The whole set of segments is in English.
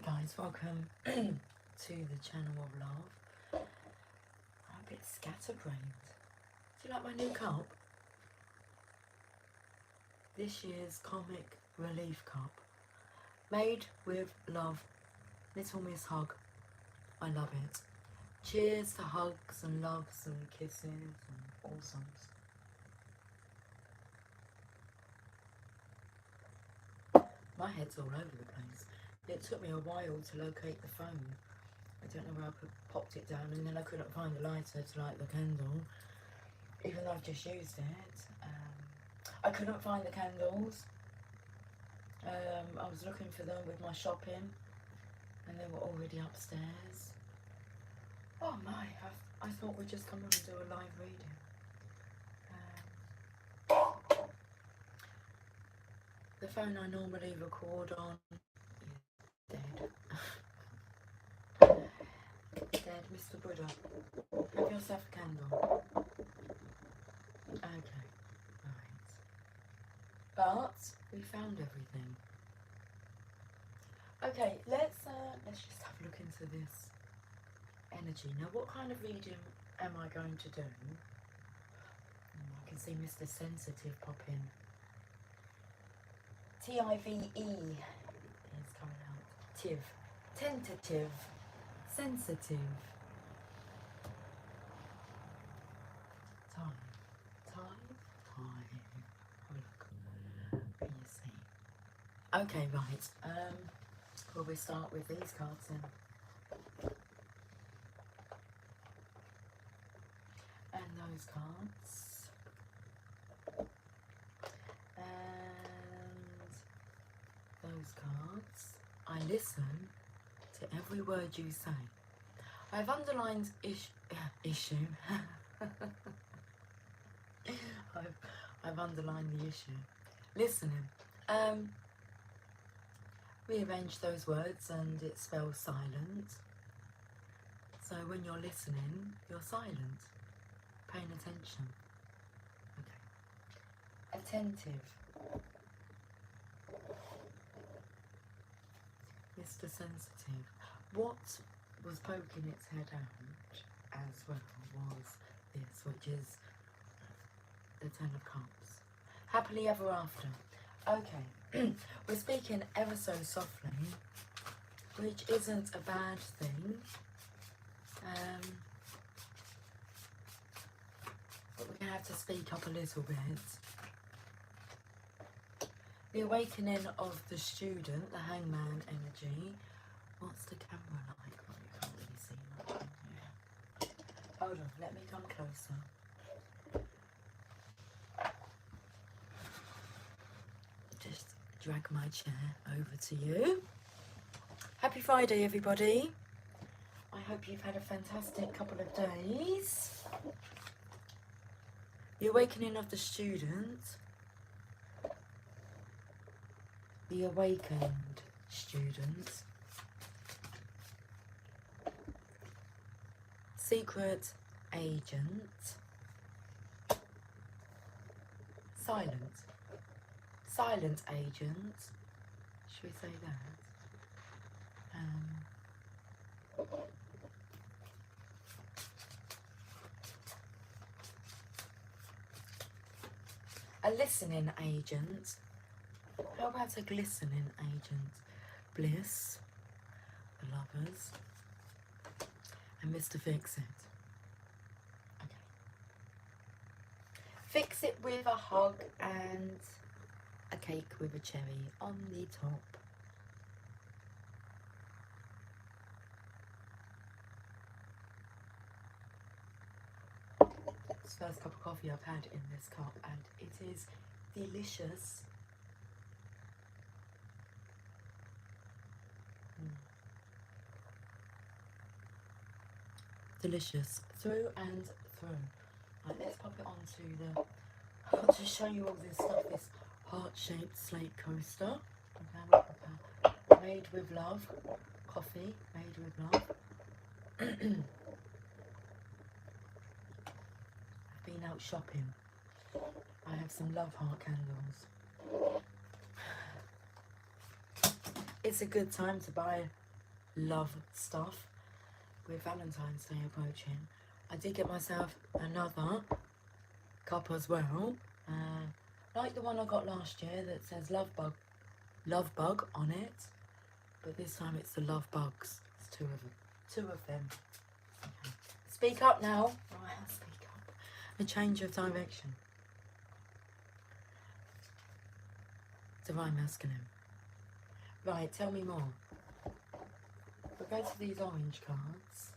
guys, welcome to the channel of love. I'm a bit scatterbrained. Do you like my new cup? This year's comic relief cup. Made with love. Little Miss Hug. I love it. Cheers to hugs and loves and kisses and awesomes. My head's all over the place. It took me a while to locate the phone. I don't know where I popped it down, and then I couldn't find the lighter to light the candle, even though I've just used it. I couldn't find the candles. I was looking for them with my shopping, and they were already upstairs. Oh my, I thought we'd just come on and do a live reading. The phone I normally record on is dead. Dead, Mr. Buddha. Have yourself a candle. Okay, right. But we found everything. Okay, let's just have a look into this energy. Now, what kind of reading am I going to do? I can see Mr. Sensitive pop in. T-I-V-E is coming out. Tiv. Tentative. Sensitive. Time. Have a look. Can you see? Okay, right. Will we start with these cards then? And those cards. And those cards. I listen to every word you say. I've underlined issue. I've underlined the issue. Listening. Rearrange those words and it spells silent. So when you're listening, you're silent. Paying attention. Okay. Attentive. Mr. Sensitive. What was poking its head out as well was this, which is the Ten of Cups. Happily ever after. Okay, we're speaking ever so softly, which isn't a bad thing. But we're going to have to speak up a little bit. The awakening of the student, the hangman energy. What's the camera like? Well, you can't really see much. Yeah. Hold on, let me come closer. Just drag my chair over to you. Happy Friday, everybody. I hope you've had a fantastic couple of days. The awakening of the student. The awakened student. Secret agent. Silent. Silent agent. Should we say that? A listening agent. How about a glistening agent? Bliss, the lovers, and Mr. Fix It. Okay. Fix it with a hug and a cake with a cherry on the top. It's the first cup of coffee I've had in this cup, and it is delicious. Delicious through and through. Right, let's pop it onto the. I want to show you all this stuff. This heart-shaped slate coaster. Okay, made with love. Coffee made with love. I've been out shopping. I have some love heart candles. It's a good time to buy love stuff. With Valentine's Day approaching, I did get myself another cup as well, like the one I got last year that says love bug on it, but this time it's the love bugs. It's two of them. Okay. Speak up now. Right, I'll speak up. A change of direction. Divine masculine. Right, tell me more. We'll go to these orange cards.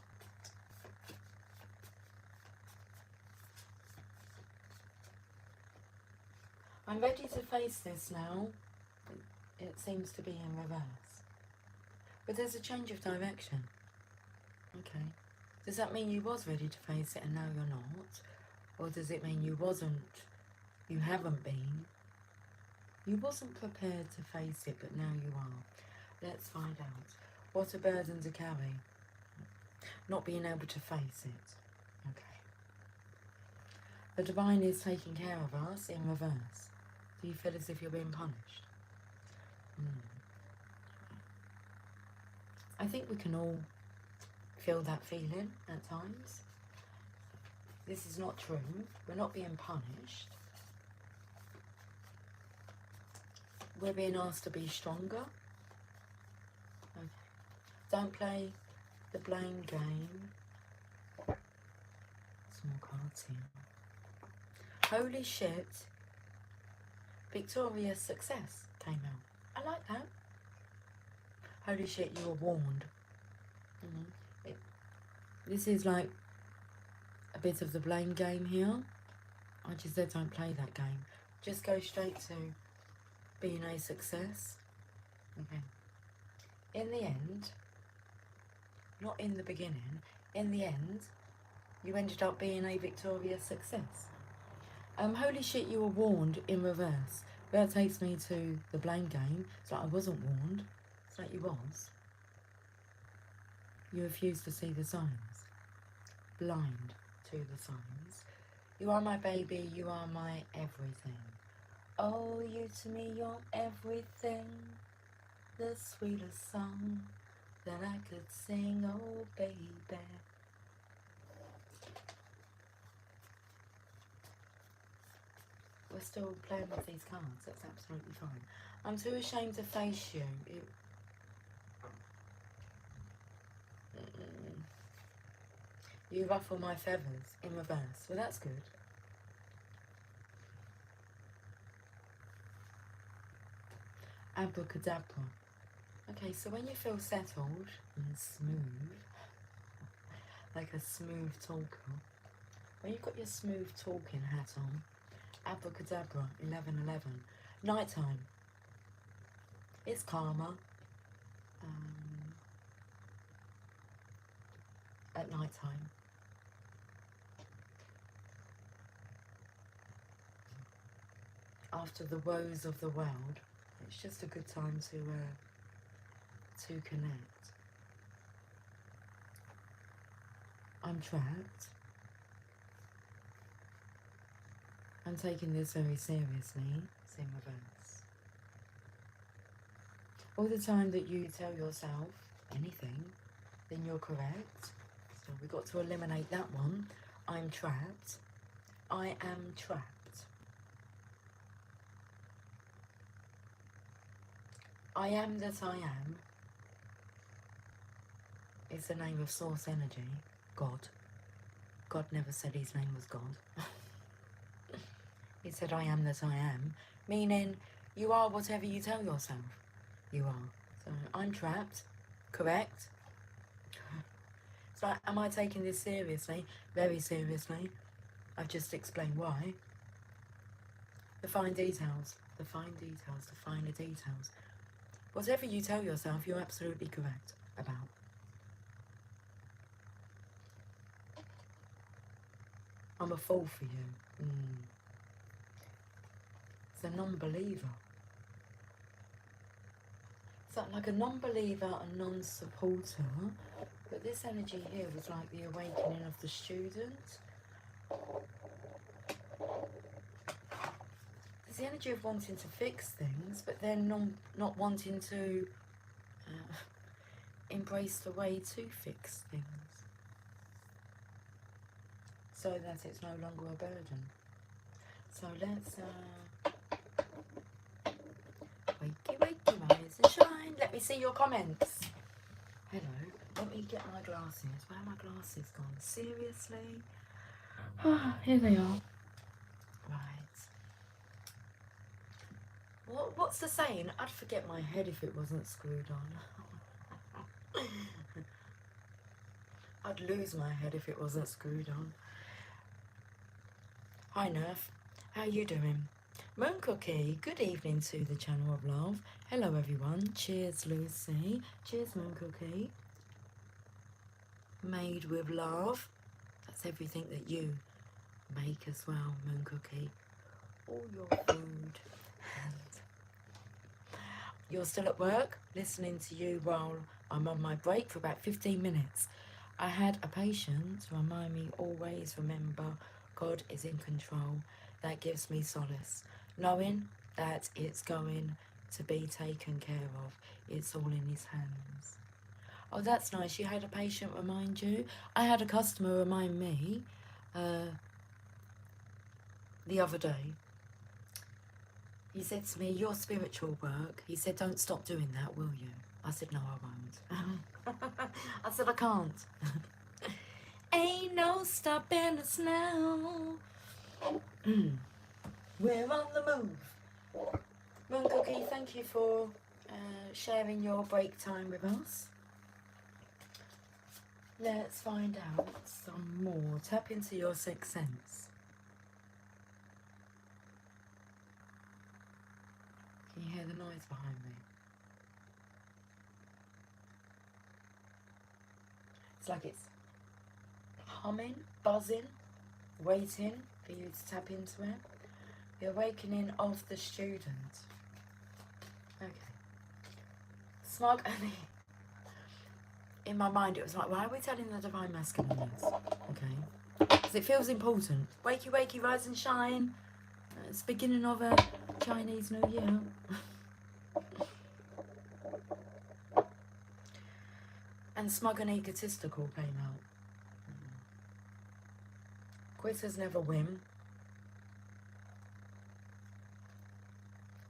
I'm ready to face this now. It seems to be in reverse. But there's a change of direction. Okay. Does that mean you was ready to face it and now you're not? Or does it mean you haven't been? You wasn't prepared to face it, but now you are. Let's find out. What a burden to carry. Not being able to face it. Okay. The divine is taking care of us in reverse. Do you feel as if you're being punished? I think we can all feel that feeling at times. This is not true. We're not being punished. We're being asked to be stronger. Okay. Don't play the blame game. Some more cards here. Holy shit. Victorious success came out. I like that. Holy shit, you were warned. This is like a bit of the blame game here. I just said don't play that game. Just go straight to being a success. Okay. In the end, not in the beginning, in the end, you ended up being a victorious success. Holy shit, you were warned in reverse. That takes me to the blame game. It's like I wasn't warned. It's like you was. You refused to see the signs. Blind to the signs. You are my baby, you are my everything. Oh, you to me, you're everything. The sweetest song that I could sing, oh baby. We're still playing with these cards, that's absolutely fine. I'm too ashamed to face you. You ruffle my feathers in reverse. Well, that's good. Abracadabra. Okay, so when you feel settled and smooth, like a smooth talker, when you've got your smooth talking hat on, abracadabra, 11:11, nighttime. It's calmer. At night time. After the woes of the world, it's just a good time to connect. I'm trapped. I'm taking this very seriously. It's in reverse. All the time that you tell yourself anything, then you're correct. So we've got to eliminate that one. I'm trapped. I am trapped. I am that I am. It's the name of source energy. God. God never said his name was God. He said I am that I am. Meaning you are whatever you tell yourself you are. So I'm trapped. Correct? So am I taking this seriously? Very seriously. I've just explained why. The fine details. The fine details. The finer details. Whatever you tell yourself, you're absolutely correct about. I'm a fool for you. It's a non-believer. It's like a non-believer, a non-supporter. But this energy here was like the awakening of the student. There's the energy of wanting to fix things, but then not wanting to embrace the way to fix things, so that it's no longer a burden. So let's wakey wakey, rise and shine. Let me see your comments. Hello. Let me get my glasses. Where are my glasses gone? Seriously? Here they are. Right. What's the saying? I'd forget my head if it wasn't screwed on. I'd lose my head if it wasn't screwed on. Hi Nerf, how you doing? Moon Cookie, good evening to the channel of love. Hello everyone. Cheers Lucy. Cheers Moon Cookie. Made with love. That's everything that you make as well, Moon Cookie. All your food. You're still at work, listening to you while I'm on my break for about 15 minutes. I had a patient remind me always remember God is in control. That gives me solace, knowing that it's going to be taken care of. It's all in his hands. Oh, that's nice. You had a patient remind you. I had a customer remind me the other day. He said to me, your spiritual work, he said, don't stop doing that, will you? I said, no, I won't. I said, I can't. Ain't no stopping us now. We're on the move. Moon Cookie, thank you for sharing your break time with us. Let's find out some more. Tap into your sixth sense. Can you hear the noise behind me? It's like it's humming, buzzing, waiting for you to tap into it. The awakening of the student. Okay. Smug Annie. In my mind it was like, why are we telling the Divine Masculine this? Okay. Because it feels important. Wakey wakey, rise and shine. It's the beginning of a Chinese New Year. And Smug and Egotistical came out. Quitters never win.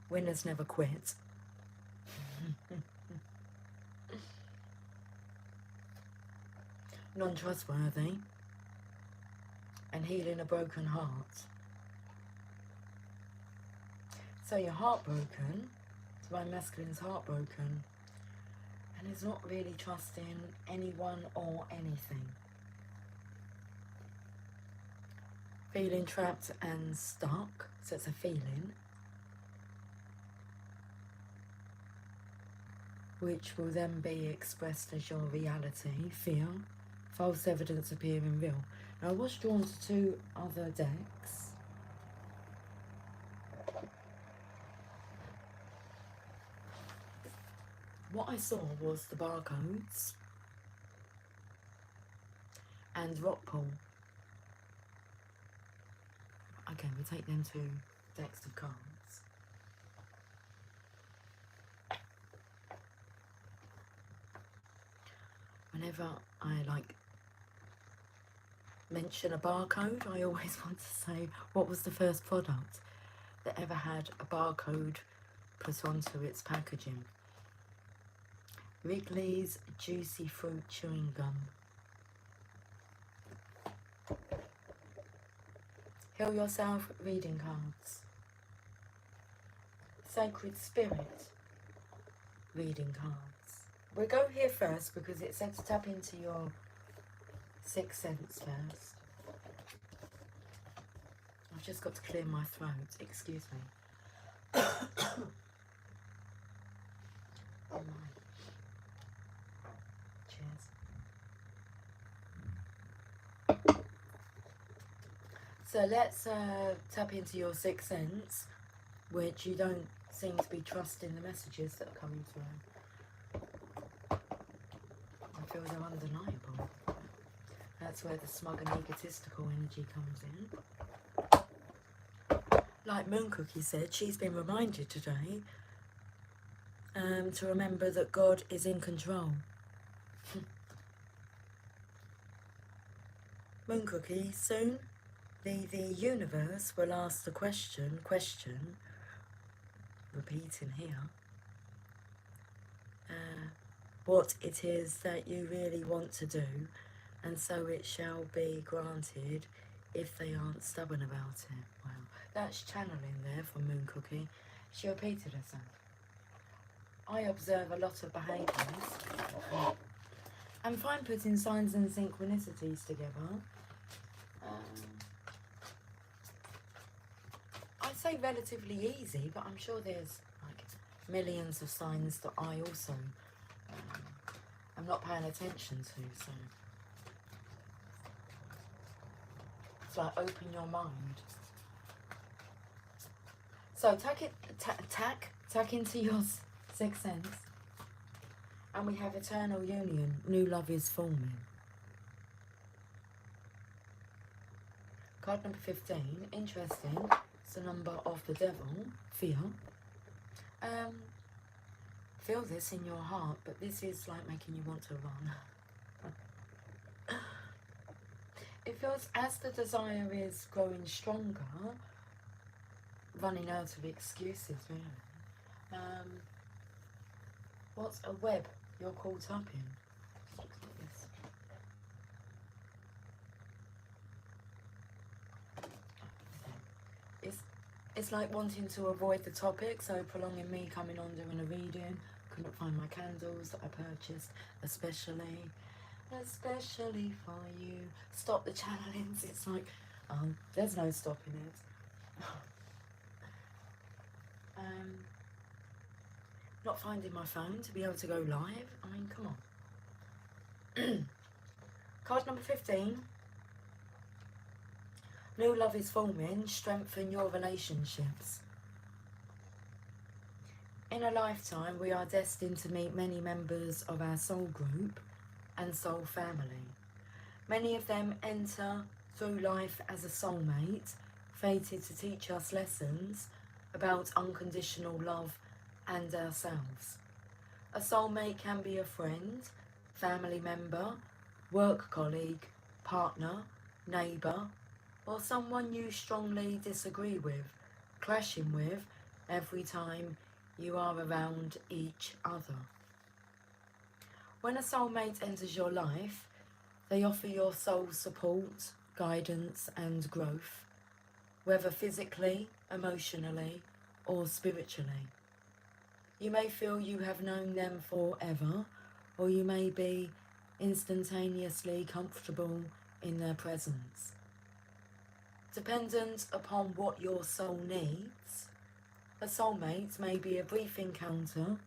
Winners never quit. Non-trustworthy. And healing a broken heart. So you're heartbroken. Divine Masculine's heartbroken. And is not really trusting anyone or anything. Feeling trapped and stuck. So it's a feeling. Which will then be expressed as your reality. Fear. False evidence appearing real. Now I was drawn to two other decks. What I saw was the barcodes and rock pool. Okay, we'll take them two decks of cards. Whenever I mention a barcode, I always want to say what was the first product that ever had a barcode put onto its packaging. Wrigley's Juicy Fruit Chewing Gum. Heal Yourself reading cards. Sacred Spirit reading cards. We'll go here first because it said to tap into your sixth sense first. I've just got to clear my throat, excuse me. Oh my. Cheers. So let's tap into your sixth sense, which you don't seem to be trusting the messages that are coming through. I feel they're undeniable. That's where the smug and egotistical energy comes in. Like Moon Cookie said, she's been reminded today to remember that God is in control. Moon Cookie, soon the universe will ask the question, repeating here, what it is that you really want to do, and so it shall be granted if they aren't stubborn about it. Wow, that's channeling there from Moon Cookie. She repeated herself. I observe a lot of behaviours and find putting signs and synchronicities together. I'd say relatively easy, but I'm sure there's like millions of signs that I also am not paying attention to, so it's like open your mind. So tack into your sixth sense, and we have eternal union, new love is forming. Card number 15, interesting, it's the number of the devil, fear. Feel this in your heart, but this is like making you want to run. It feels as the desire is growing stronger, running out of excuses, really. What's a web you're caught up in? It's like wanting to avoid the topic, so prolonging me coming on doing a reading. Couldn't find my candles that I purchased, especially for you. Stop the channelings. It's like, there's no stopping it. Not finding my phone to be able to go live. I mean, come on. Card number 15. New love is forming, strengthen your relationships. In a lifetime, we are destined to meet many members of our soul group and soul family. Many of them enter through life as a soulmate, fated to teach us lessons about unconditional love and ourselves. A soulmate can be a friend, family member, work colleague, partner, neighbour, or someone you strongly disagree with, clashing with every time you are around each other. When a soulmate enters your life, they offer your soul support, guidance and growth, whether physically, emotionally or spiritually. You may feel you have known them forever, or you may be instantaneously comfortable in their presence. Dependent upon what your soul needs, a soulmate may be a brief encounter.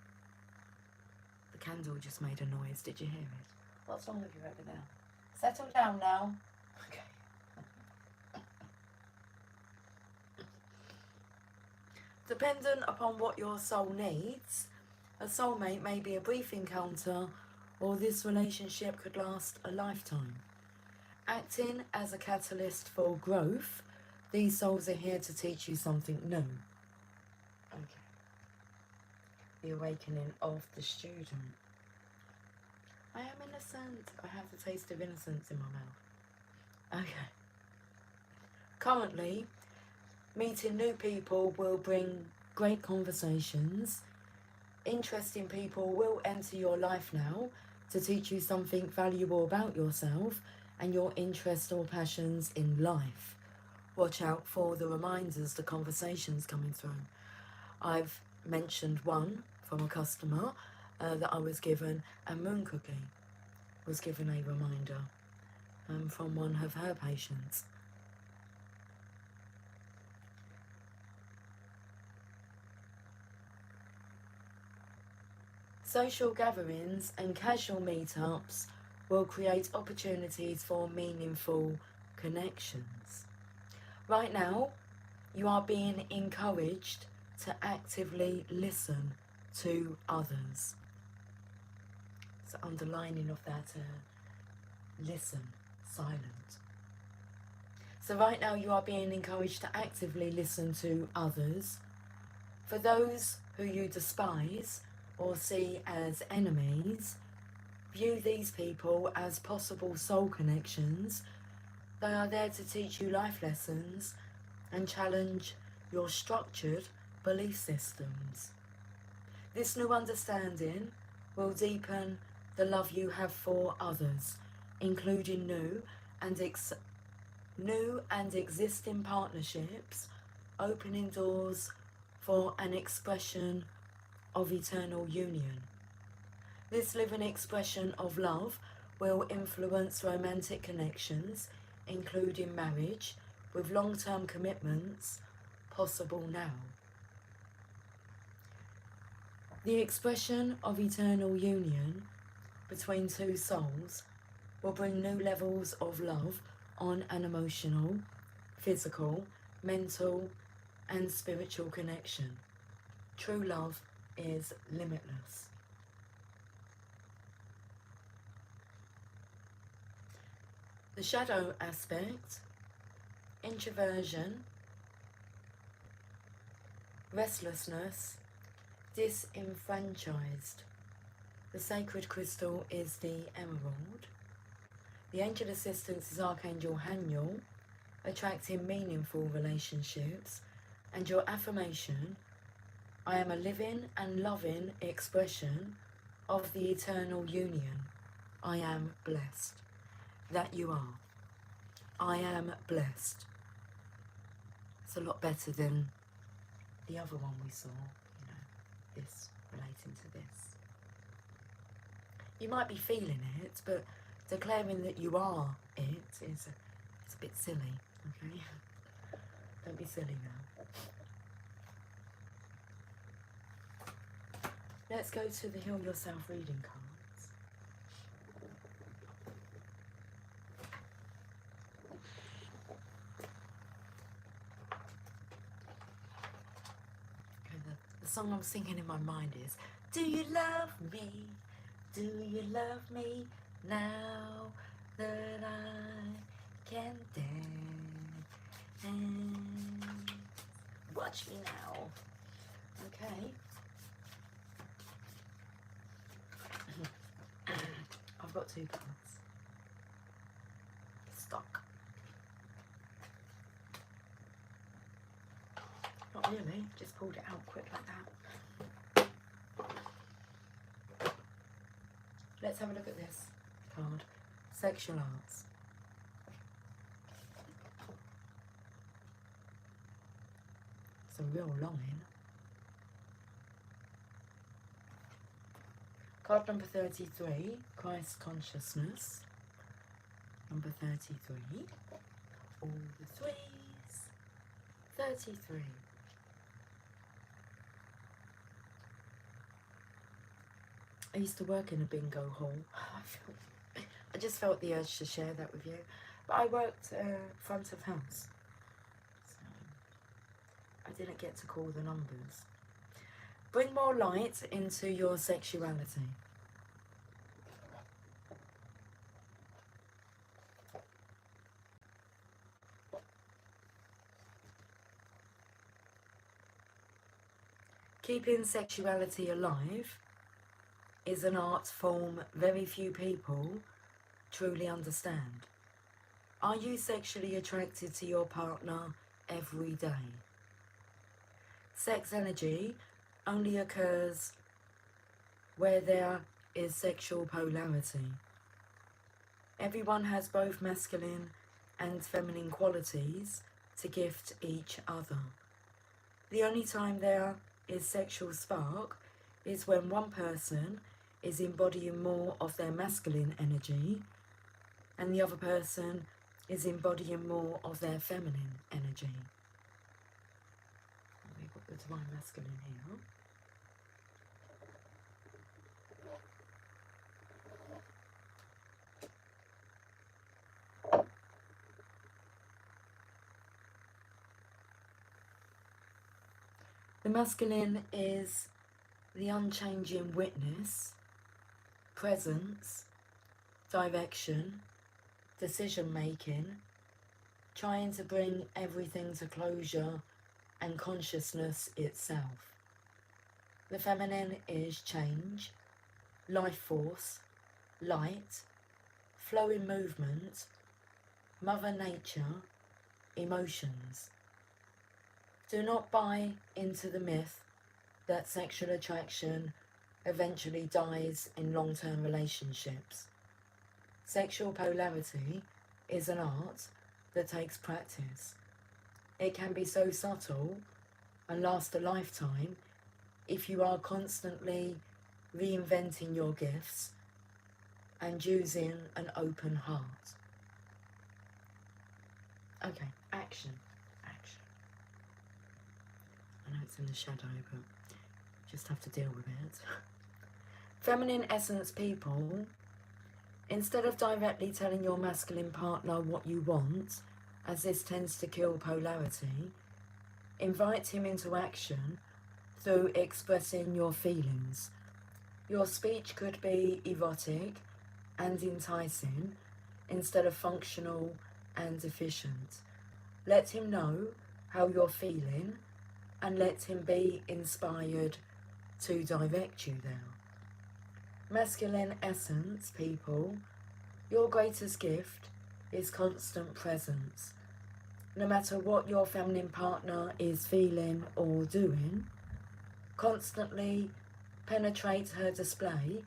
The candle just made a noise, did you hear it? What's wrong with you over there? Settle down now. Okay. Dependent upon what your soul needs, a soulmate may be a brief encounter, or this relationship could last a lifetime. Acting as a catalyst for growth, these souls are here to teach you something new. Okay. The awakening of the student. I am innocent. I have the taste of innocence in my mouth. Okay. Currently, meeting new people will bring great conversations. Interesting people will enter your life now to teach you something valuable about yourself and your interests or passions in life. Watch out for the reminders, the conversations coming through. I've mentioned one from a customer that I was given, and Moon Cookie was given a reminder from one of her patients. Social gatherings and casual meetups will create opportunities for meaningful connections. Right now, you are being encouraged to actively listen to others. It's the underlining of that listen, silent. So right now you are being encouraged to actively listen to others. For those who you despise or see as enemies, view these people as possible soul connections They are there to teach you life lessons and challenge your structured belief systems. This new understanding will deepen the love you have for others, including new and existing partnerships, opening doors for an expression of eternal union. This living expression of love will influence romantic connections, including marriage, with long-term commitments possible now. The expression of eternal union between two souls will bring new levels of love on an emotional, physical, mental, and spiritual connection. True love is limitless. The shadow aspect, introversion, restlessness, disenfranchised. The sacred crystal is the emerald. The angel assistance is Archangel Haniel, attracting meaningful relationships, and your affirmation, I am a living and loving expression of the eternal union. I am blessed. That you are. I am blessed. It's a lot better than the other one we saw, this relating to this. You might be feeling it, but declaring that you are it's a bit silly, okay? Don't be silly now. Let's go to the Heal Yourself reading cards. The song I'm singing in my mind is, do you love me? Do you love me now that I can dance? Watch me now. Okay. I've got 2 cards. Stock. Not really, just pulled it out quick like that. Let's have a look at this card. Sexual arts. It's a real longing. Card number 33, Christ Consciousness. Number 33. All the threes. 33. I used to work in a bingo hall. I just felt the urge to share that with you. But I worked front of house. So I didn't get to call the numbers. Bring more light into your sexuality. Keeping sexuality alive is an art form very few people truly understand. Are you sexually attracted to your partner every day? Sex energy only occurs where there is sexual polarity. Everyone has both masculine and feminine qualities to gift each other. The only time there is sexual spark is when one person is embodying more of their masculine energy and the other person is embodying more of their feminine energy. We've got the divine masculine here. The masculine is the unchanging witness, presence, direction, decision making, trying to bring everything to closure and consciousness itself. The feminine is change, life force, light, flowing movement, Mother Nature, emotions. Do not buy into the myth that sexual attraction eventually dies in long-term relationships. Sexual polarity is an art that takes practice. It can be so subtle and last a lifetime if you are constantly reinventing your gifts and using an open heart. Okay, action. I know it's in the shadow, but just have to deal with it. Feminine essence people, instead of directly telling your masculine partner what you want, as this tends to kill polarity, invite him into action through expressing your feelings. Your speech could be erotic and enticing instead of functional and efficient. Let him know how you're feeling and let him be inspired to direct you there. Masculine essence people, your greatest gift is constant presence. No matter what your feminine partner is feeling or doing, constantly penetrate her display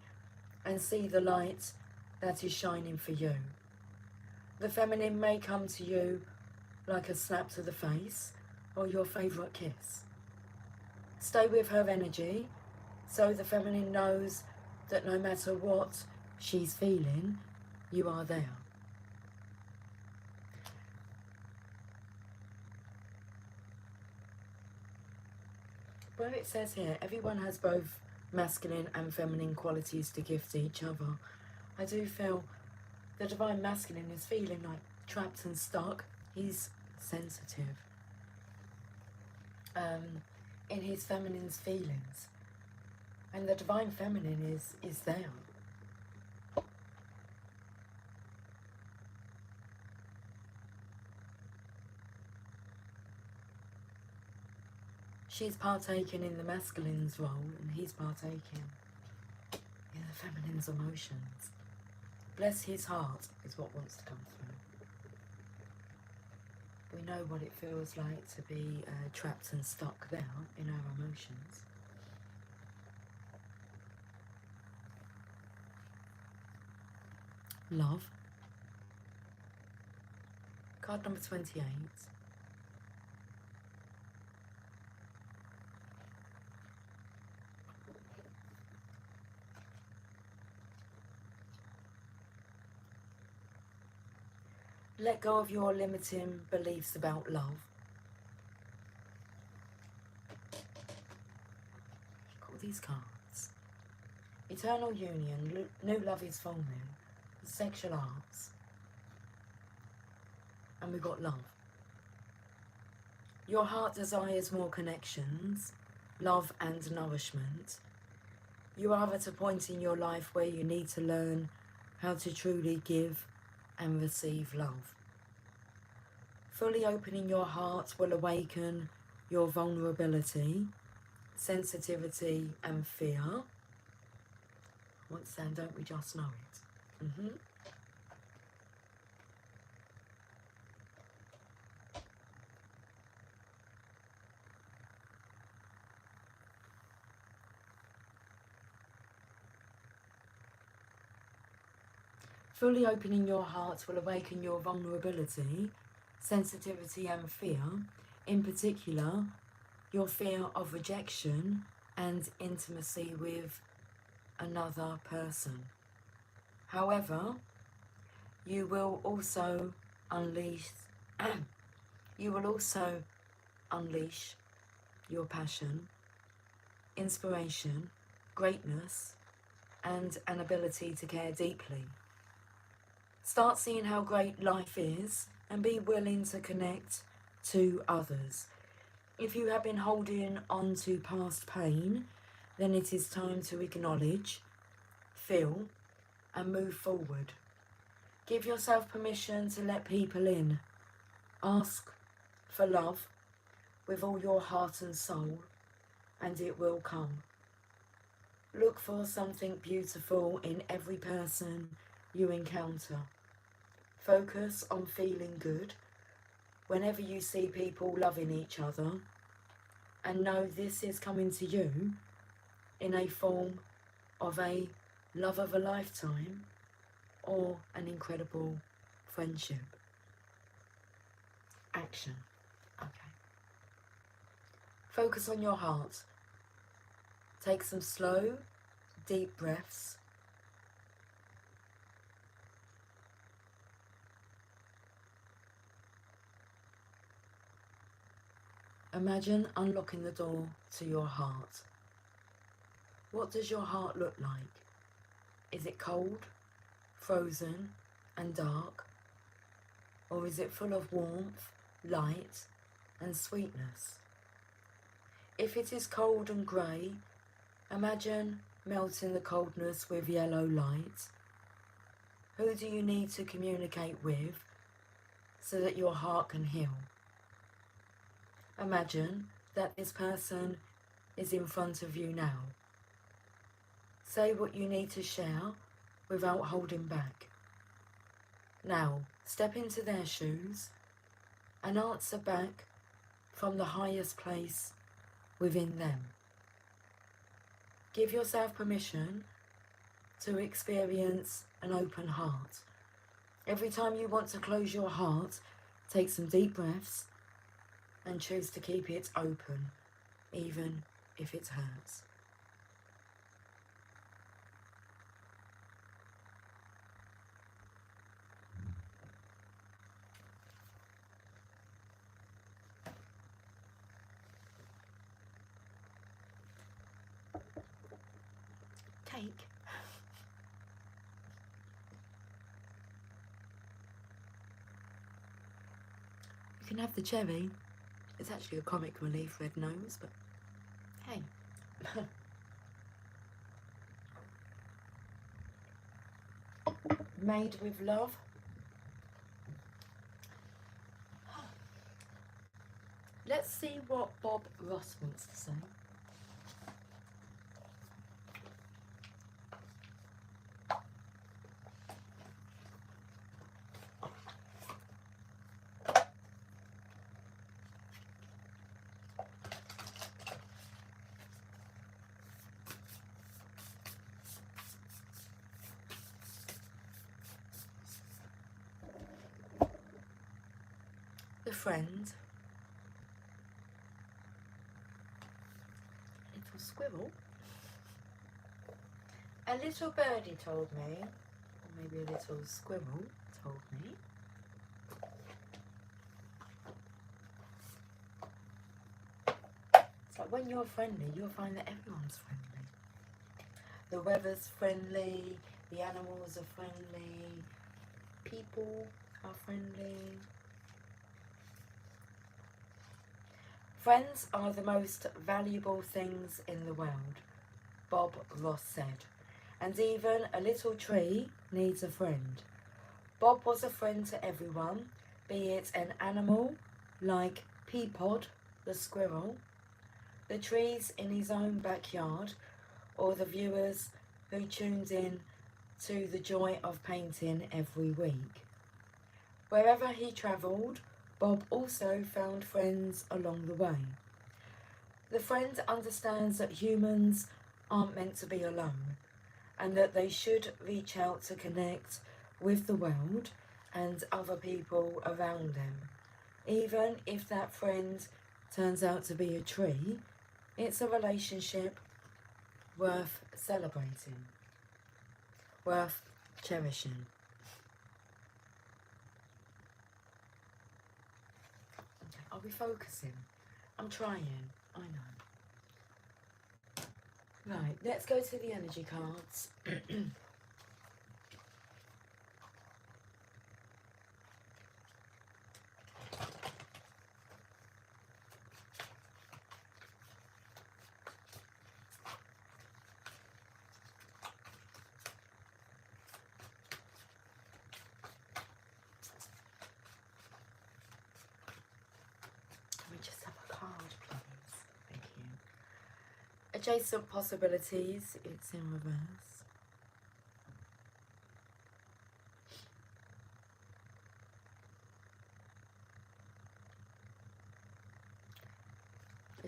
and see the light that is shining for you. The feminine may come to you like a slap to the face or your favourite kiss. Stay with her energy so the feminine knows that no matter what she's feeling, you are there. Where it says here, everyone has both masculine and feminine qualities to gift each other. I do feel the divine masculine is feeling like trapped and stuck. He's sensitive in his feminine's feelings. And the divine feminine is there. She's partaking in the masculine's role and he's partaking in the feminine's emotions. Bless his heart is what wants to come through. We know what it feels like to be trapped and stuck there in our emotions. Love. Card number 28. Let go of your limiting beliefs about love. Look at these cards. Eternal union, new love is forming, sexual arts, and we've got love. Your heart desires more connections, love and nourishment. You are at a point in your life where you need to learn how to truly give and receive love. Fully opening your heart will awaken your vulnerability, sensitivity and fear. Once then, don't we just know it? Fully opening your heart will awaken your vulnerability, sensitivity and fear, in particular, your fear of rejection and intimacy with another person. However, you will also unleash your passion, inspiration, greatness, and an ability to care deeply. Start seeing how great life is and be willing to connect to others. If you have been holding on to past pain, then it is time to acknowledge, feel, and move forward. Give yourself permission to let people in. Ask for love with all your heart and soul, and it will come. Look for something beautiful in every person you encounter. Focus on feeling good whenever you see people loving each other, and know this is coming to you in a form of a love of a lifetime or an incredible friendship. Action. Okay. Focus on your heart. Take some slow, deep breaths. Imagine unlocking the door to your heart. What does your heart look like? Is it cold, frozen and dark? Or is it full of warmth, light and sweetness? If it is cold and grey, imagine melting the coldness with yellow light. Who do you need to communicate with so that your heart can heal? Imagine that this person is in front of you now. Say what you need to share without holding back. Now, step into their shoes and answer back from the highest place within them. Give yourself permission to experience an open heart. Every time you want to close your heart, take some deep breaths and choose to keep it open, even if it hurts. Cake. You can have the cherry. It's actually a comic relief red nose, but hey. Made with love. Let's see what Bob Ross wants to say. The friend. Little squirrel. A little birdie told me, or maybe a little squirrel told me, it's like when you're friendly, you'll find that everyone's friendly. The weather's friendly, the animals are friendly, people are friendly. Friends are the most valuable things in the world, Bob Ross said. And even a little tree needs a friend. Bob was a friend to everyone, be it an animal like Peapod the squirrel, the trees in his own backyard, or the viewers who tuned in to the joy of painting every week. Wherever he travelled, Bob also found friends along the way. The friend understands that humans aren't meant to be alone, and that they should reach out to connect with the world and other people around them. Even if that friend turns out to be a tree, it's a relationship worth celebrating, worth cherishing. Okay, are we focusing? I'm trying, I know. Right, let's go to the energy cards. Can we just have a card, please? Thank you. Adjacent possibilities, it's in reverse.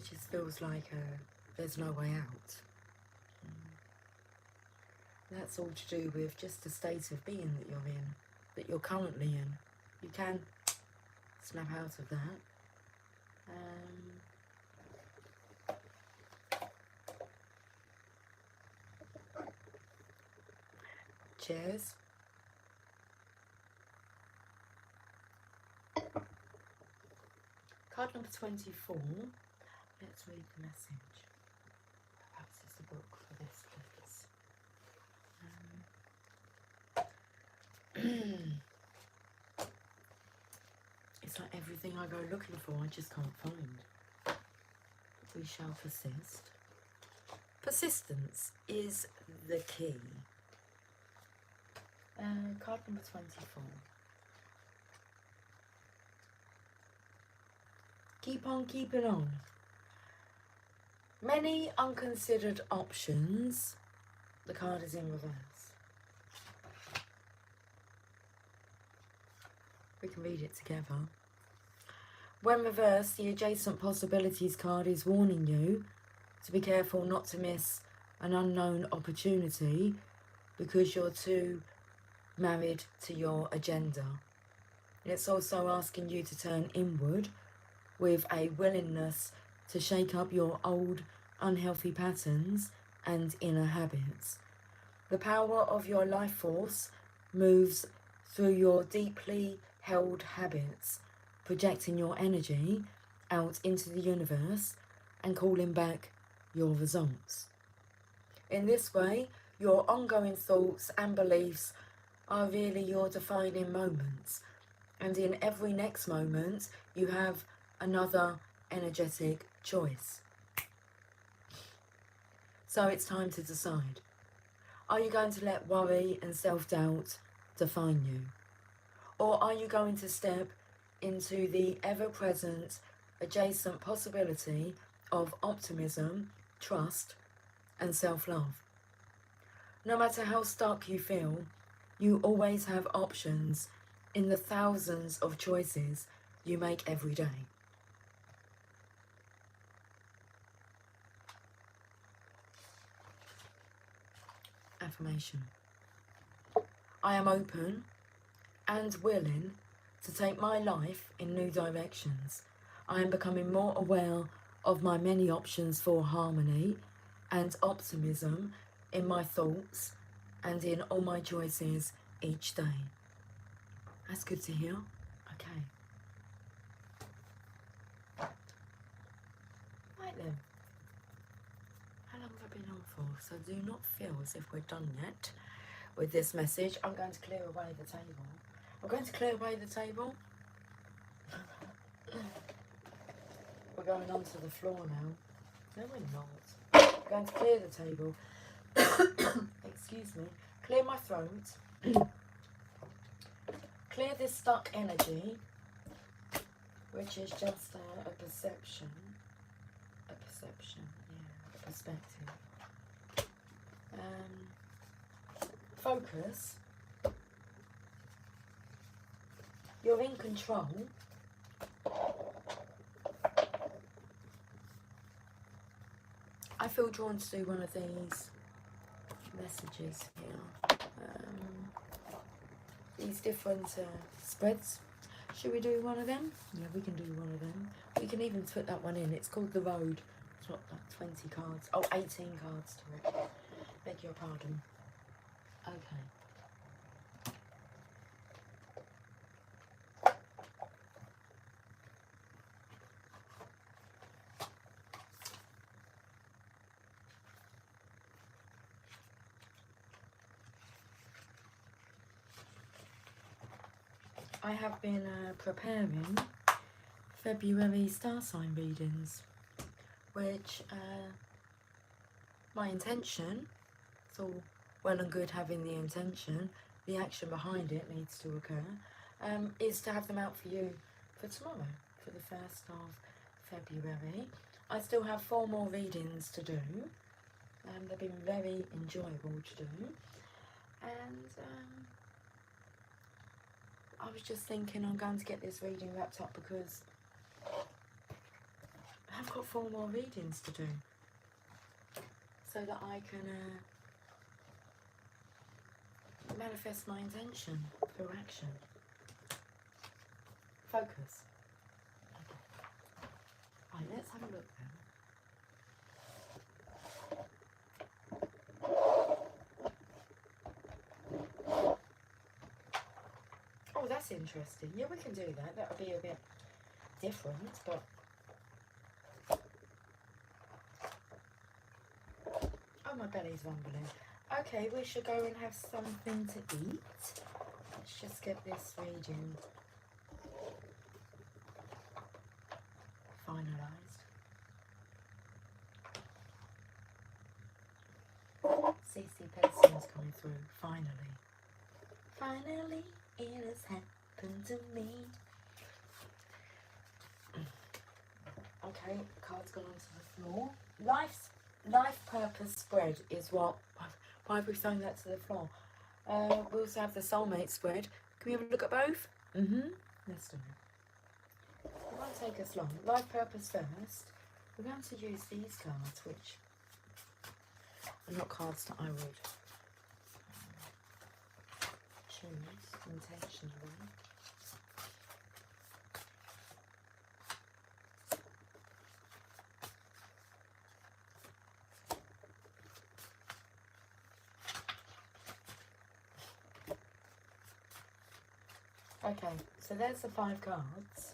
It just feels like there's no way out. That's all to do with just the state of being that you're in, that you're currently in. You can snap out of that. Cheers. Card number 24. Let's read the message. Perhaps it's a book for this, please. It's like everything I go looking for, I just can't find. We shall persist. Persistence is the key. Card number 24. Keep on keeping on. Many unconsidered options. The card is in reverse. We can read it together. When reversed, the adjacent possibilities card is warning you to be careful not to miss an unknown opportunity because you're too married to your agenda. It's also asking you to turn inward with a willingness to shake up your old unhealthy patterns and inner habits. The power of your life force moves through your deeply held habits, projecting your energy out into the universe and calling back your results. In this way, your ongoing thoughts and beliefs are really your defining moments, and in every next moment you have another energetic choice. So it's time to decide. Are you going to let worry and self-doubt define you? Or are you going to step into the ever-present adjacent possibility of optimism, trust, and self-love? No matter how stuck you feel, you always have options in the thousands of choices you make every day. Affirmation. I am open and willing to take my life in new directions. I am becoming more aware of my many options for harmony and optimism in my thoughts and in all my choices each day. That's good to hear. Okay. Right then. How long have I been on for? So do not feel as if we're done yet with this message. I'm going to clear away the table. I'm going to clear away the table. We're going onto the floor now. No, we're not. I'm going to clear the table. Excuse me. Clear my throat. Clear this stuck energy, which is just a perception. A perception, yeah, a perspective. Focus. You're in control. I feel drawn to do one of these messages here. These different spreads. Should we do one of them? Yeah, we can do one of them. We can even put that one in. It's called The Road. It's not like 20 cards. Oh, 18 cards to it. Beg your pardon. Okay. I have been preparing February star sign readings, which my intention, it's all well and good having the intention, the action behind it needs to occur, is to have them out for you for tomorrow, for the 1st of February. I still have 4 more readings to do. They've been very enjoyable to do, and I was just thinking I'm going to get this reading wrapped up because I've got 4 more readings to do, so that I can manifest my intention through action. Focus. Okay. Right, let's have a look then. Oh, that's interesting. Yeah, we can do that. That'll be a bit different, but oh, my belly's rumbling. Okay, we should go and have something to eat. Let's just get this reading finalised. CC Pacing's coming through, finally. Finally, it has happened to me. Okay, card's gone onto the floor. Life purpose spread is what. Why have we thrown that to the floor? We also have the soulmate spread. Can we have a look at both? Let's do it. It won't take us long. Life purpose first. We're going to use these cards, which are not cards that I would choose intentionally. Okay, so there's the 5 cards.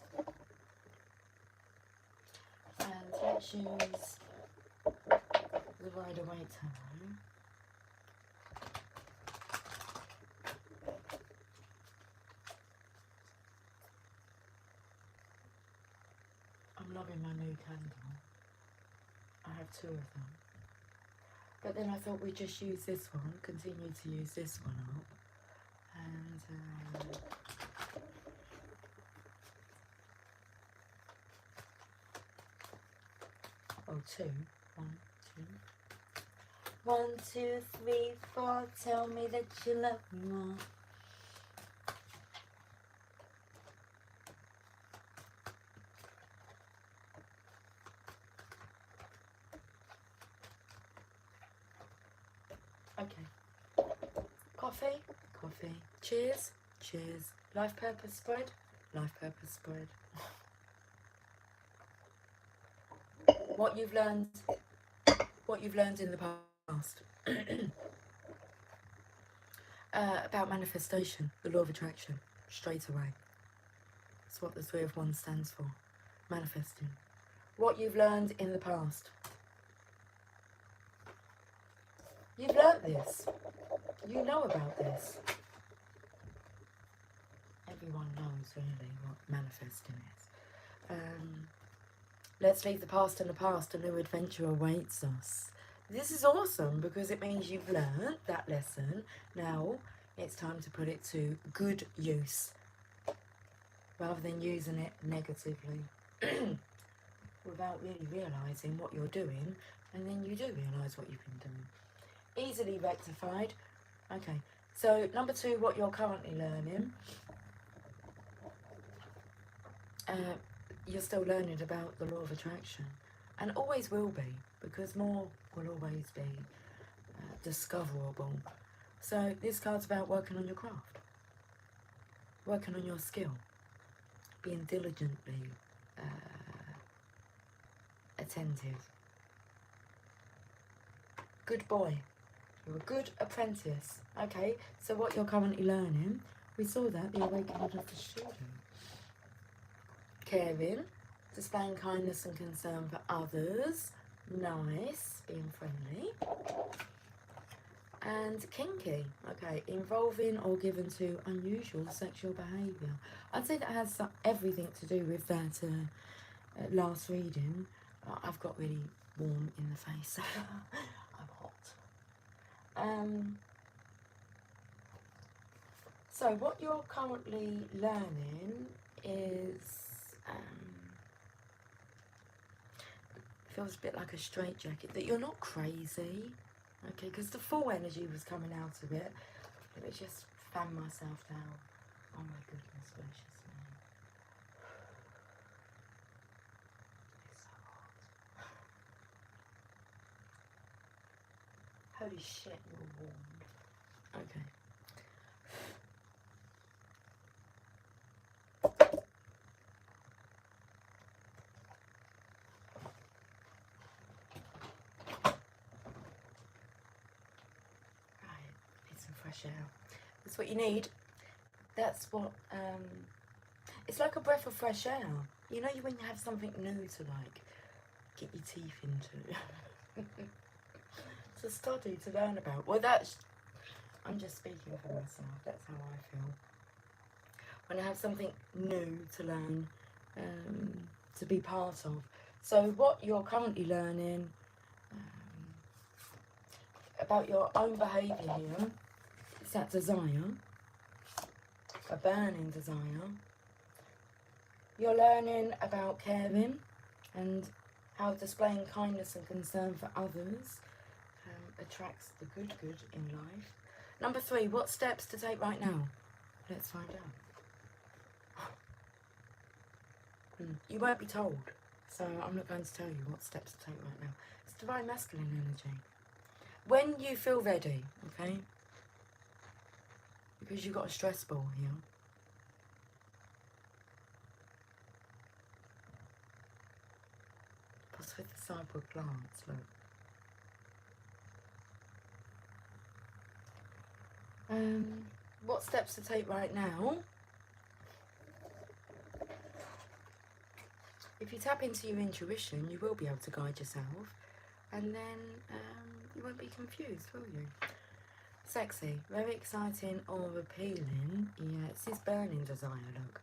And let's use the Rider-Waite Tarot. I'm loving my new candle. I have 2 of them. But then I thought we'd just use this one, continue to use this one up. And oh, 2. 1, 2. 1, 2, 3, 4. Tell me that you love me more. Okay. Coffee, coffee. Cheers, cheers. Life purpose spread, life purpose spread. What you've learned in the past about manifestation, the law of attraction, straight away. That's what the 3 of Wands stands for. Manifesting. What you've learned in the past. You've learnt this. You know about this. Everyone knows really what manifesting is. Let's leave the past in the past. A new adventure awaits us. This is awesome because it means you've learned that lesson. Now it's time to put it to good use rather than using it negatively without really realising what you're doing, and then you do realise what you've been doing. Easily rectified. Okay, so number 2, what you're currently learning. You're still learning about the law of attraction, and always will be, because more will always be discoverable. So this card's about working on your craft, working on your skill, being diligently attentive. Good boy. You're a good apprentice. Okay, so what you're currently learning, we saw that, the awakening of the student. Caring, displaying kindness and concern for others, nice, being friendly. And kinky, okay, involving or given to unusual sexual behaviour. I'd say that has everything to do with that last reading. I've got really warm in the face. I'm hot. So what you're currently learning is feels a bit like a straitjacket, that you're not crazy, okay, because the full energy was coming out of it. Let me just fan myself down. Oh my goodness gracious me. It's so hot. Holy shit, you're warmed. Okay. Right, need some fresh air. That's what you need. That's what, it's like a breath of fresh air. You know, when you have something new to, like, get your teeth into. It's a study to learn about. Well, I'm just speaking for myself. That's how I feel. When I have something new to learn, to be part of. So what you're currently learning about your own behaviour here is that desire, a burning desire. You're learning about caring and how displaying kindness and concern for others attracts the good in life. Number 3, what steps to take right now? Let's find out. You won't be told, so I'm not going to tell you what steps to take right now. It's divine masculine energy. When you feel ready, okay? Because you've got a stress ball here. Plus with the sideward glance, look. What steps to take right now? If you tap into your intuition, you will be able to guide yourself, and then you won't be confused, will you? Sexy, very exciting or appealing. Yeah, it's this burning desire, look.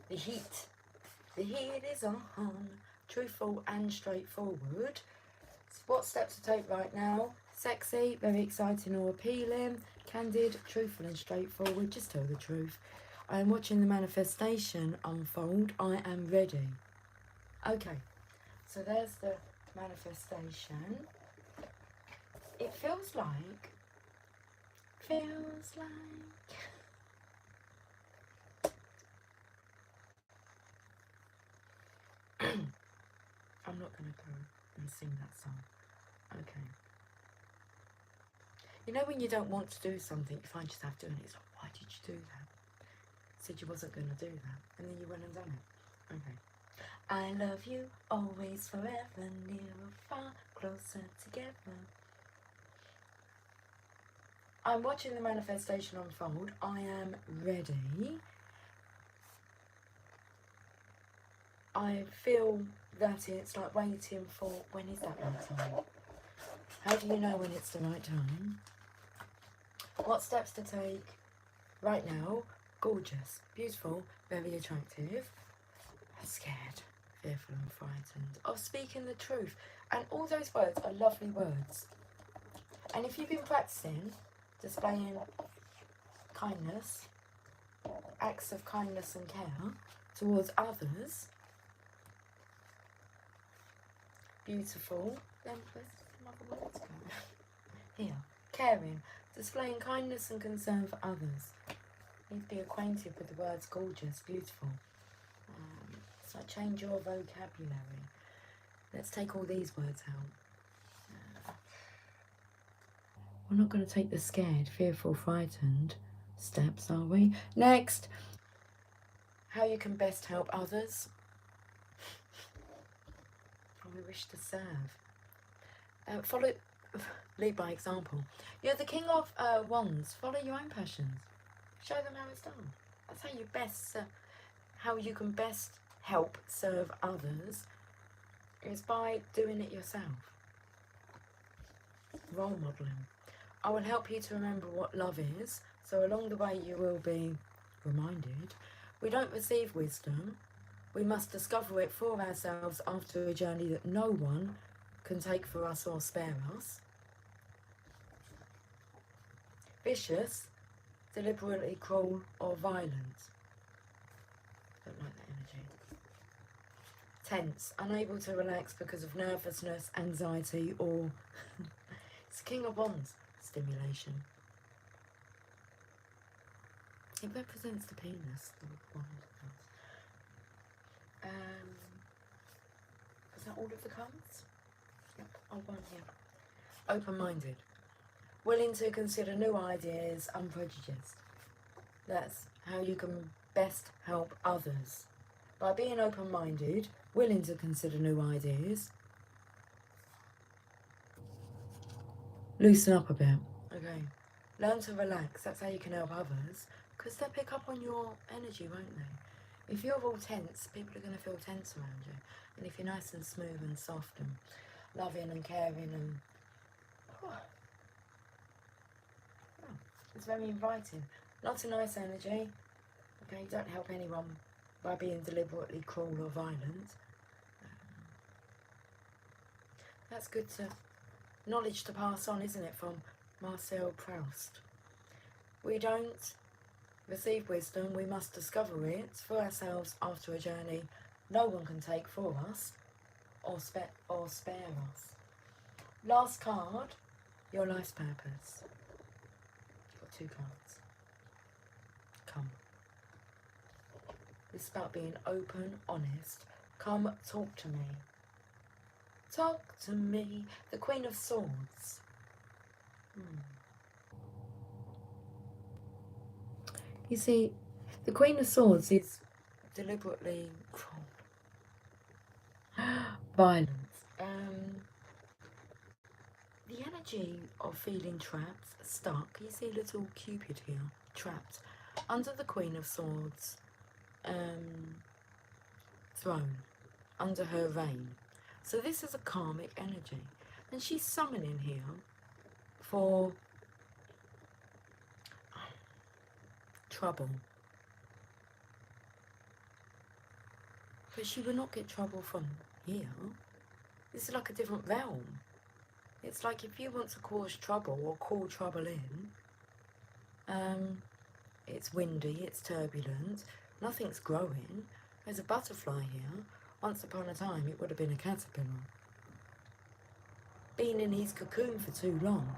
The heat is on. Truthful and straightforward. So what steps to take right now? Sexy, very exciting or appealing. Candid, truthful and straightforward. Just tell the truth. I am watching the manifestation unfold. I am ready. Okay, so there's the manifestation. It feels like I'm not going to go and sing that song. Okay. You know when you don't want to do something, you find yourself doing it. It's like, why did you do that? Said you wasn't going to do that, and then you went and done it. Okay. I love you always, forever, near or far, closer together. I'm watching the manifestation unfold. I am ready. I feel that it's like waiting for, when is that right time? How do you know when it's the right time? What steps to take right now? Gorgeous, beautiful, very attractive. Scared, fearful and frightened of speaking the truth. And all those words are lovely words. And if you've been practicing displaying kindness, acts of kindness and care towards others, beautiful, then where's some other words going? Here, caring, displaying kindness and concern for others. You need to be acquainted with the words gorgeous, beautiful. So change your vocabulary. Let's take all these words out. We're not going to take the scared, fearful, frightened steps, are we? Next, how you can best help others. We wish to serve. Lead by example. You're the king of wands. Follow your own passions. Show them how it's done. That's how you best, how you can best help serve others, is by doing it yourself. Role modelling. I will help you to remember what love is, so along the way you will be reminded. We don't receive wisdom, we must discover it for ourselves after a journey that no one can take for us or spare us. Vicious, deliberately cruel or violent. Don't like that energy. Tense, unable to relax because of nervousness, anxiety, or it's King of Wands, stimulation. It represents the penis, the wand. Is that all of the cards? Yep, oh, one here. Open-minded. Willing to consider new ideas, unprejudiced. That's how you can best help others. By being open-minded, willing to consider new ideas. Loosen up a bit. Okay. Learn to relax. That's how you can help others. Because they'll pick up on your energy, won't they? If you're all tense, people are going to feel tense around you. And if you're nice and smooth and soft and loving and caring and... it's very inviting. Not a nice energy. Okay, you don't help anyone by being deliberately cruel or violent. That's good to... knowledge to pass on, isn't it, from Marcel Proust? We don't receive wisdom, we must discover it for ourselves after a journey no one can take for us or spare us. Last card, your life's purpose. You've got 2 cards. Come. It's about being open, honest. Come, talk to me. Talk to me. The Queen of Swords. You see, the Queen of Swords is deliberately cruel. Violent. The energy of feeling trapped, stuck. You see little Cupid here, trapped under the Queen of Swords throne, under her reign. So this is a karmic energy, and she's summoning here for trouble. But she will not get trouble from here. This is like a different realm. It's like if you want to cause trouble or call trouble in, it's windy, it's turbulent, nothing's growing. There's a butterfly here. Once upon a time, it would have been a caterpillar. Been in his cocoon for too long.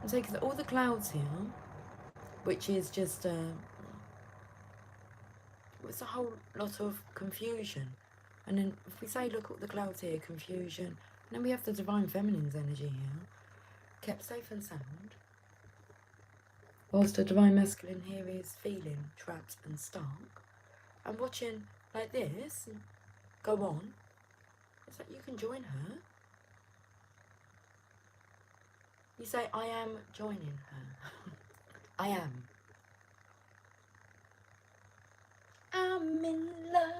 I'm taking all the clouds here, which is just it's a whole lot of confusion. And then if we say, look at the clouds here, confusion, and then we have the Divine Feminine's energy here, kept safe and sound. Whilst the Divine Masculine here is feeling trapped and stuck, and watching like this go on. It's like you can join her. You say, I am joining her. I am. I'm in love.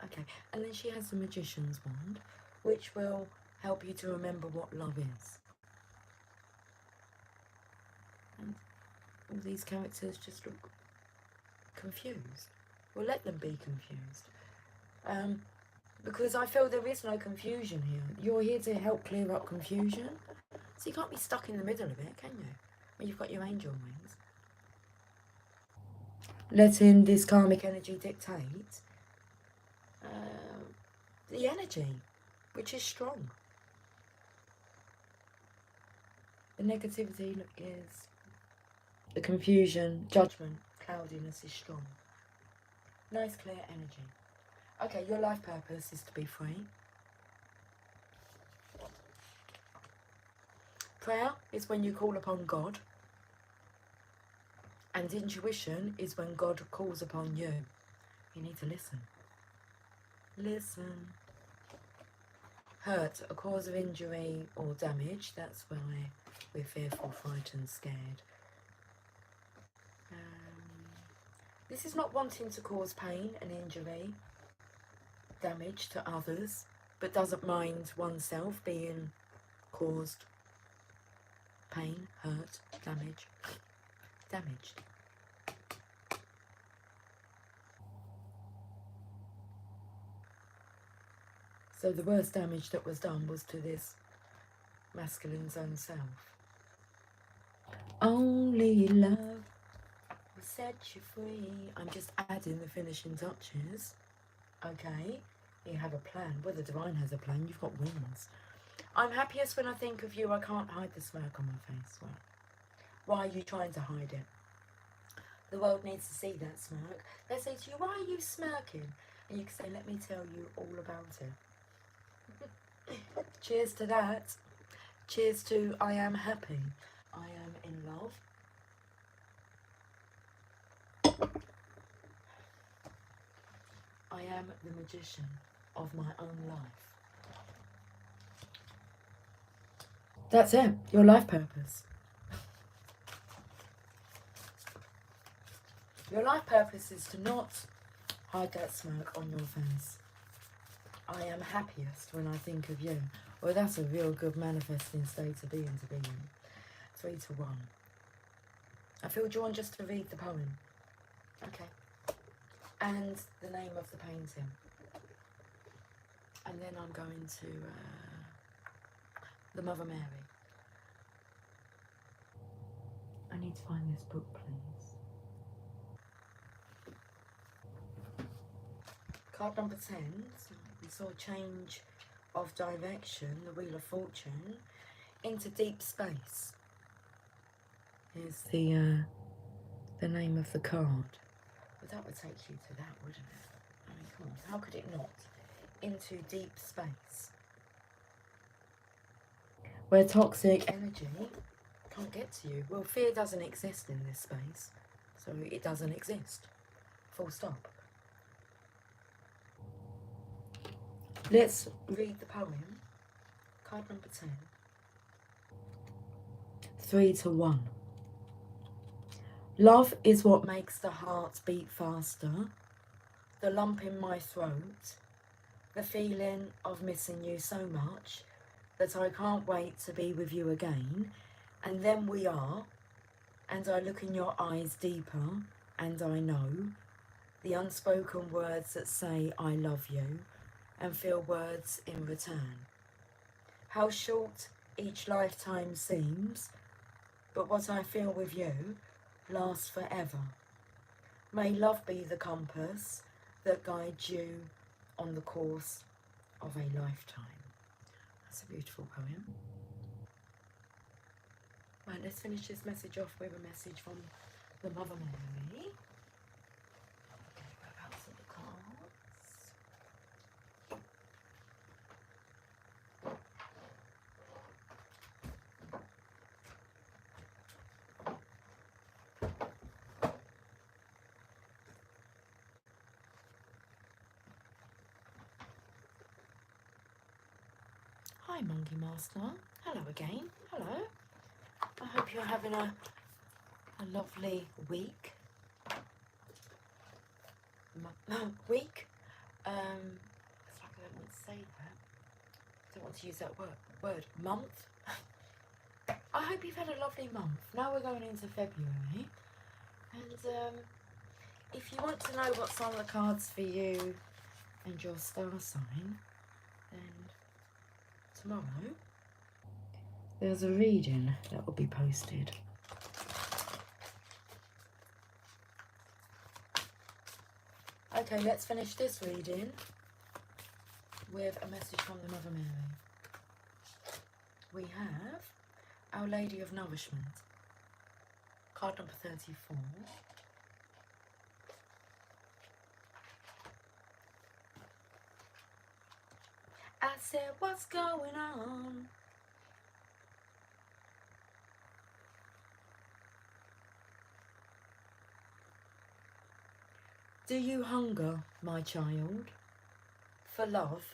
Okay, and then she has the Magician's wand, which will help you to remember what love is. And all these characters just look confused. Well, let them be confused. Because I feel there is no confusion here. You're here to help clear up confusion. So you can't be stuck in the middle of it, can you? When you've got your angel wings. Letting this karmic energy dictate the energy, which is strong. The negativity is the confusion, judgment, cloudiness is strong. Nice clear energy. Okay, your life purpose is to be free. Prayer is when you call upon God. And intuition is when God calls upon you. You need to listen. Listen. Hurt, a cause of injury or damage. That's why we're fearful, frightened, scared. This is not wanting to cause pain and injury, damage to others, but doesn't mind oneself being caused pain, hurt, damaged. So the worst damage that was done was to this masculine's own self. Only love will set you free. I'm just adding the finishing touches. Okay, you have a plan. Well, the divine has a plan. You've got wings. I'm happiest when I think of you. I can't hide the smirk on my face. Well, why are you trying to hide it? The world needs to see that smirk. They say to you, why are you smirking? And you can say, let me tell you all about it. Cheers to that. Cheers to I am happy. I am in love. I am the magician of my own life. That's it. Your life purpose. Your life purpose is to not hide that smirk on your face. I am happiest when I think of you. Well, that's a real good manifesting state to be in. 3 to 1. I feel drawn just to read the poem. Okay. And the name of the painting. And then I'm going to the Mother Mary. I need to find this book, please. Card number 10. So we saw change of direction, the Wheel of Fortune, into deep space. Here's the name of the card. But that would take you to that, wouldn't it? I mean, come on, how could it not? Into deep space. Where toxic energy can't get to you. Well, fear doesn't exist in this space, so it doesn't exist. Full stop. Let's read the poem. Card number 10. 3 to 1. Love is what makes the heart beat faster, the lump in my throat, the feeling of missing you so much that I can't wait to be with you again. And then we are, and I look in your eyes deeper, and I know the unspoken words that say I love you, and feel words in return. How short each lifetime seems, but what I feel with you lasts forever. May love be the compass that guides you on the course of a lifetime. That's a beautiful poem. Right, let's finish this message off with a message from the Mother Mary. Okay, whereabouts are the cards? Hi, Monkey Master. Hello again. Hello. I hope you're having a lovely week. Week? It's like I don't want to say that. I don't want to use that word. Month? I hope you've had a lovely month. Now we're going into February. And if you want to know what's on the cards for you and your star sign, then tomorrow there's a reading that will be posted. Okay, let's finish this reading with a message from the Mother Mary. We have Our Lady of Nourishment, card number 34. I said, what's going on? Do you hunger, my child, for love,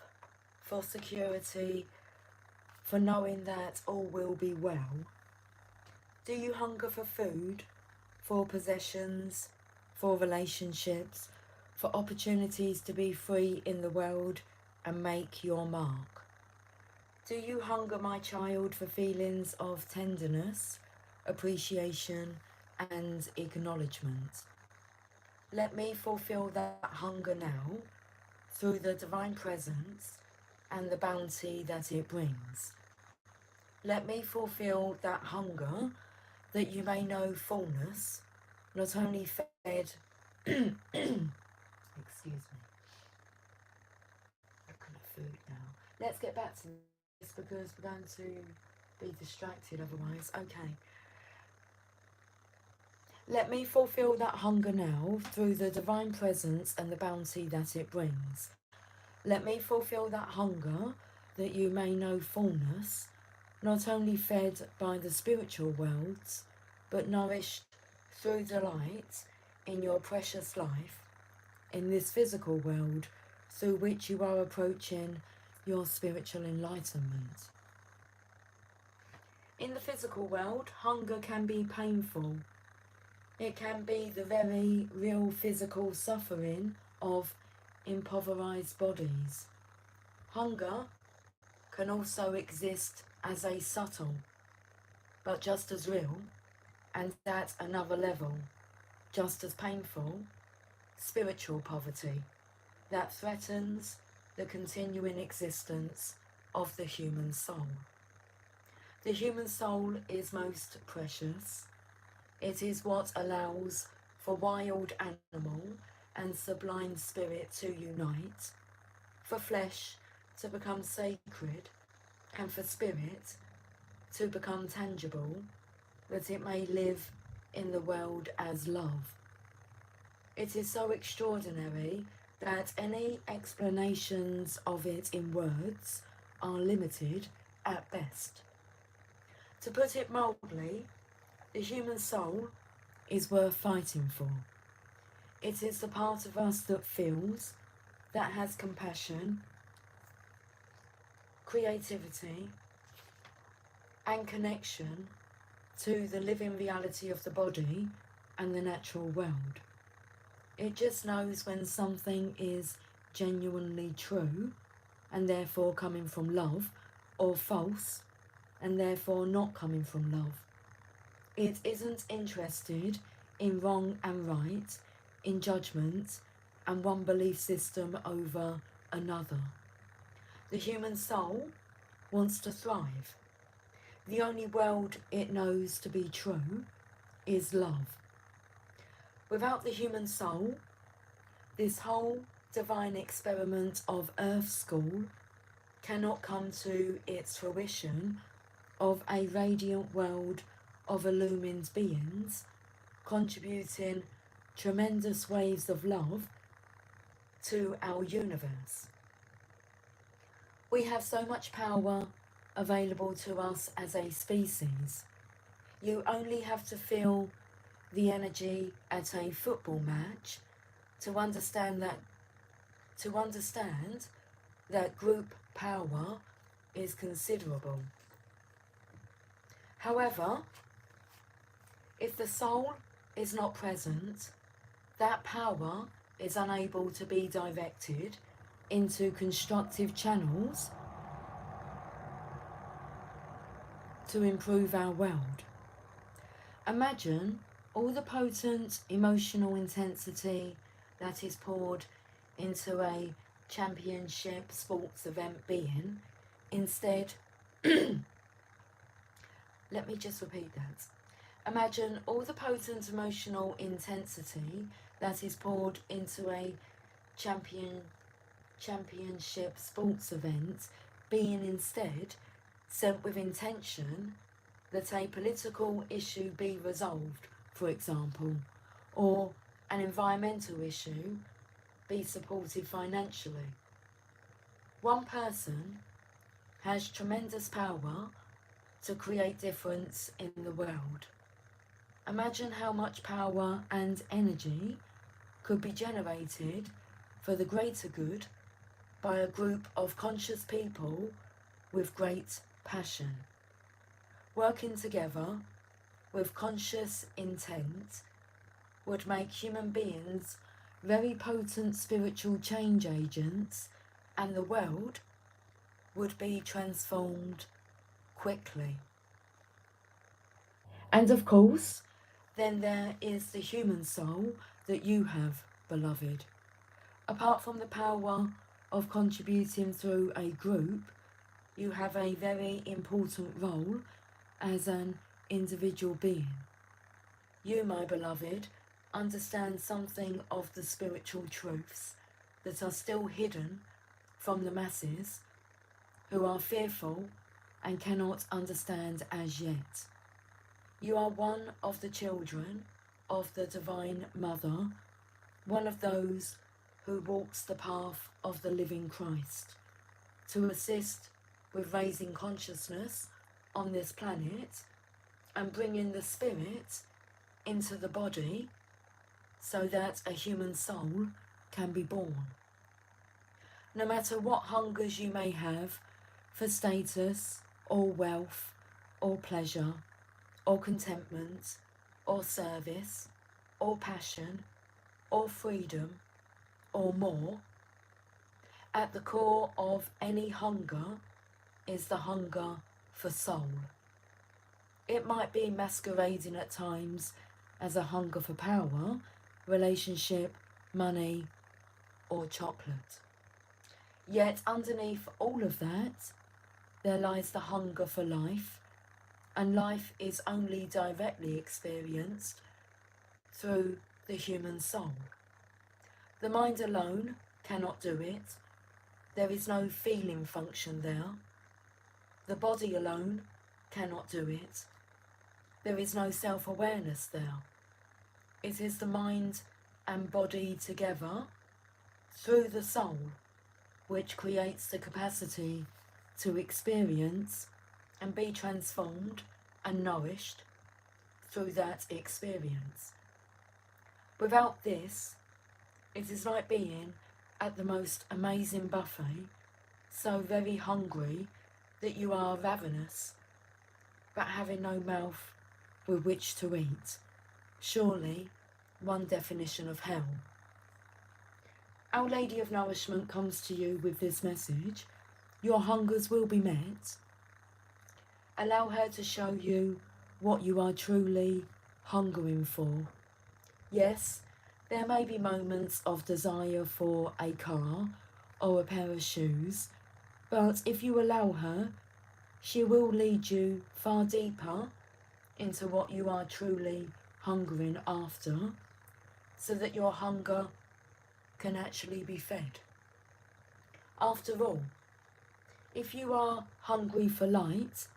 for security, for knowing that all will be well? Do you hunger for food, for possessions, for relationships, for opportunities to be free in the world and make your mark? Do you hunger, my child, for feelings of tenderness, appreciation and acknowledgement? Let me fulfill that hunger now through the divine presence and the bounty that it brings. Let me fulfill that hunger that you may know fullness, not only fed, excuse me, looking at food now. Let's get back to this because we're going to be distracted otherwise. Okay. Let me fulfill that hunger now through the divine presence and the bounty that it brings. Let me fulfill that hunger that you may know fullness, not only fed by the spiritual worlds, but nourished through the light in your precious life in this physical world through which you are approaching your spiritual enlightenment. In the physical world, hunger can be painful. It can be the very real physical suffering of impoverished bodies. Hunger can also exist as a subtle, but just as real, and at another level, just as painful, spiritual poverty that threatens the continuing existence of the human soul. The human soul is most precious. It is what allows for wild animal and sublime spirit to unite, for flesh to become sacred, and for spirit to become tangible, that it may live in the world as love. It is so extraordinary that any explanations of it in words are limited at best. To put it mildly, the human soul is worth fighting for. It is the part of us that feels, that has compassion, creativity, and connection to the living reality of the body and the natural world. It just knows when something is genuinely true and therefore coming from love, or false and therefore not coming from love. It isn't interested in wrong and right, in judgment and one belief system over another. The human soul wants to thrive. The only world it knows to be true is love. Without the human soul, this whole divine experiment of Earth School cannot come to its fruition of a radiant world of illumined beings contributing tremendous waves of love to our universe. We have so much power available to us as a species. You only have to feel the energy at a football match to understand that group power is considerable. However, if the soul is not present, that power is unable to be directed into constructive channels to improve our world. Imagine all the potent emotional intensity that is poured into a championship sports event being, instead, let me just repeat that. Imagine all the potent emotional intensity that is poured into a championship sports event being instead sent with intention that a political issue be resolved, for example, or an environmental issue be supported financially. One person has tremendous power to create difference in the world. Imagine how much power and energy could be generated for the greater good by a group of conscious people with great passion. Working together with conscious intent would make human beings very potent spiritual change agents, and the world would be transformed quickly. And of course, then there is the human soul that you have, beloved. Apart from the power of contributing through a group, you have a very important role as an individual being. You, my beloved, understand something of the spiritual truths that are still hidden from the masses who are fearful and cannot understand as yet. You are one of the children of the Divine Mother, one of those who walks the path of the living Christ, to assist with raising consciousness on this planet and bringing the spirit into the body so that a human soul can be born. No matter what hungers you may have for status or wealth or pleasure or contentment or service or passion or freedom or more, at the core of any hunger is the hunger for soul. It might be masquerading at times as a hunger for power, relationship, money, or chocolate. Yet underneath all of that, there lies the hunger for life, and life is only directly experienced through the human soul. The mind alone cannot do it. There is no feeling function there. The body alone cannot do it. There is no self-awareness there. It is the mind and body together through the soul which creates the capacity to experience and be transformed and nourished through that experience. Without this, it is like being at the most amazing buffet, so very hungry that you are ravenous, but having no mouth with which to eat. Surely one definition of hell. Our Lady of Nourishment comes to you with this message: your hungers will be met. Allow her to show you what you are truly hungering for. Yes, there may be moments of desire for a car or a pair of shoes, but if you allow her, she will lead you far deeper into what you are truly hungering after, so that your hunger can actually be fed. After all, if you are hungry for light,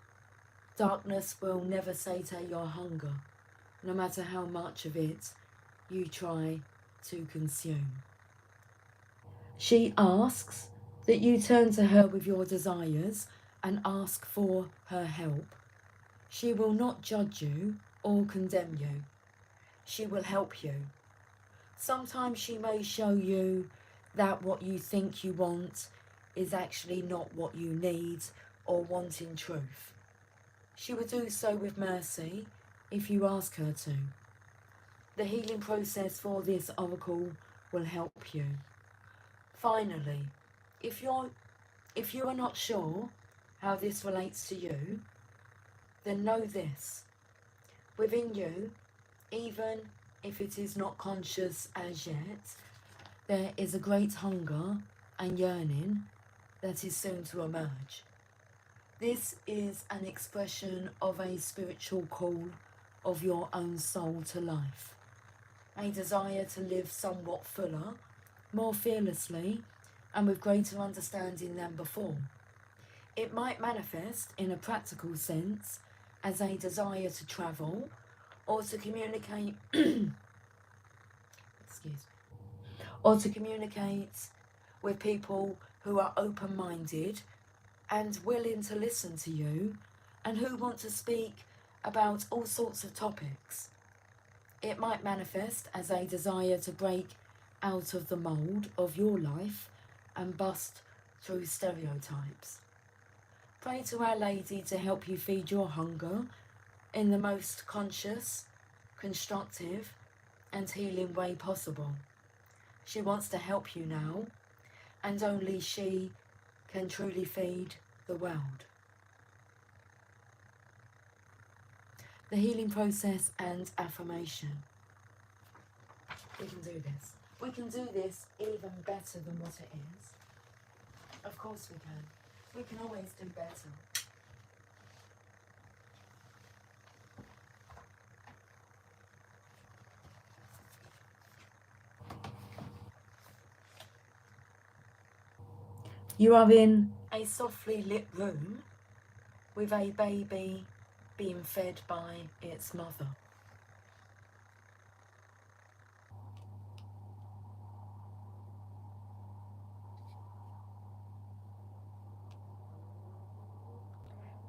darkness will never satiate your hunger, no matter how much of it you try to consume. She asks that you turn to her with your desires and ask for her help. She will not judge you or condemn you. She will help you. Sometimes she may show you that what you think you want is actually not what you need or want in truth. She will do so with mercy if you ask her to. The healing process for this oracle will help you. Finally, if you are not sure how this relates to you, then know this: within you, even if it is not conscious as yet, there is a great hunger and yearning that is soon to emerge. This is an expression of a spiritual call of your own soul to life, a desire to live somewhat fuller, more fearlessly, and with greater understanding than before. It might manifest in a practical sense as a desire to travel or to communicate with people who are open-minded and willing to listen to you and who want to speak about all sorts of topics. It might manifest as a desire to break out of the mould of your life and bust through stereotypes. Pray to Our Lady to help you feed your hunger in the most conscious, constructive and healing way possible. She wants to help you now, and only she can truly feed the world. The healing process and affirmation. We can do this. We can do this even better than what it is. Of course we can. We can always do better. You are in a softly lit room with a baby being fed by its mother.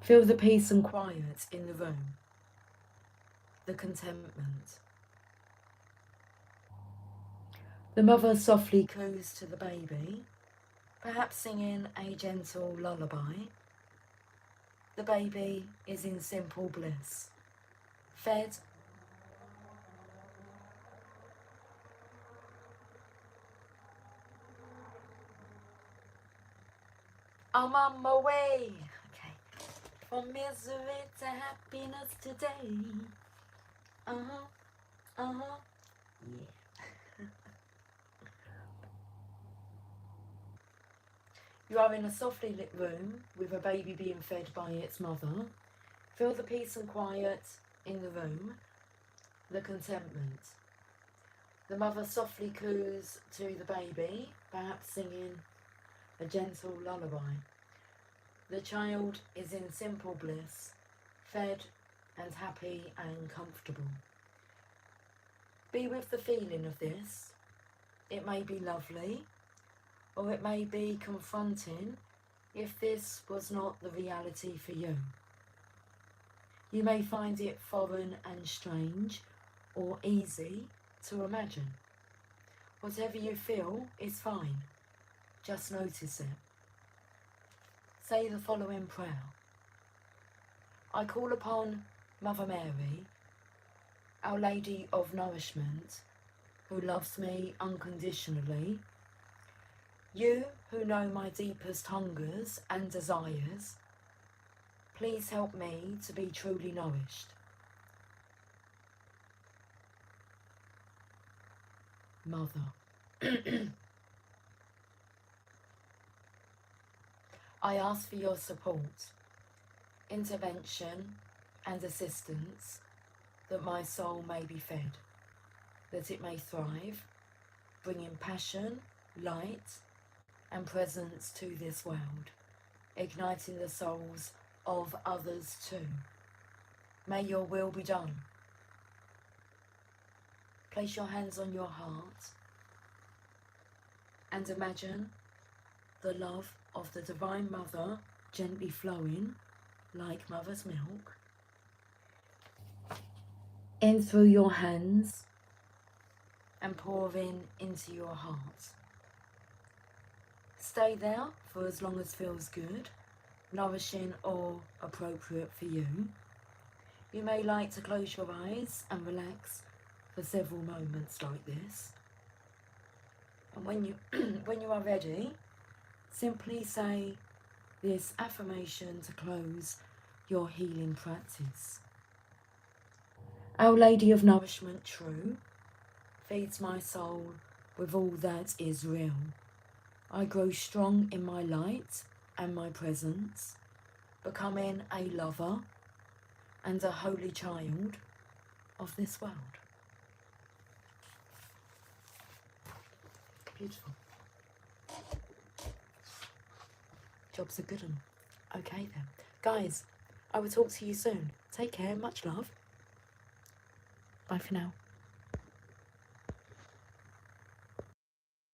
Feel the peace and quiet in the room, the contentment. The mother softly coos to the baby, perhaps singing a gentle lullaby. The baby is in simple bliss, fed I'm on my way. Okay. From misery to happiness today. Uh-huh. Uh-huh. Yeah. You are in a softly lit room with a baby being fed by its mother. Feel the peace and quiet in the room, the contentment. The mother softly coos to the baby, perhaps singing a gentle lullaby. The child is in simple bliss, fed and happy and comfortable. Be with the feeling of this. It may be lovely, or it may be confronting if this was not the reality for you. You may find it foreign and strange, or easy to imagine. Whatever you feel is fine. Just notice it. Say the following prayer. I call upon Mother Mary, Our Lady of Nourishment, who loves me unconditionally. You who know my deepest hungers and desires, please help me to be truly nourished. Mother, I ask for your support, intervention and assistance, that my soul may be fed, that it may thrive, bringing passion, light and presence to this world, igniting the souls of others too. May your will be done. Place your hands on your heart and imagine the love of the Divine Mother gently flowing like mother's milk in through your hands and pouring into your heart. Stay there for as long as feels good, nourishing or appropriate for you. You may like to close your eyes and relax for several moments like this. And when you are ready, simply say this affirmation to close your healing practice. Our Lady of Nourishment true, feeds my soul with all that is real. I grow strong in my light and my presence, becoming a lover and a holy child of this world. Beautiful. Job's a good one. Okay then. Guys, I will talk to you soon. Take care. Much love. Bye for now.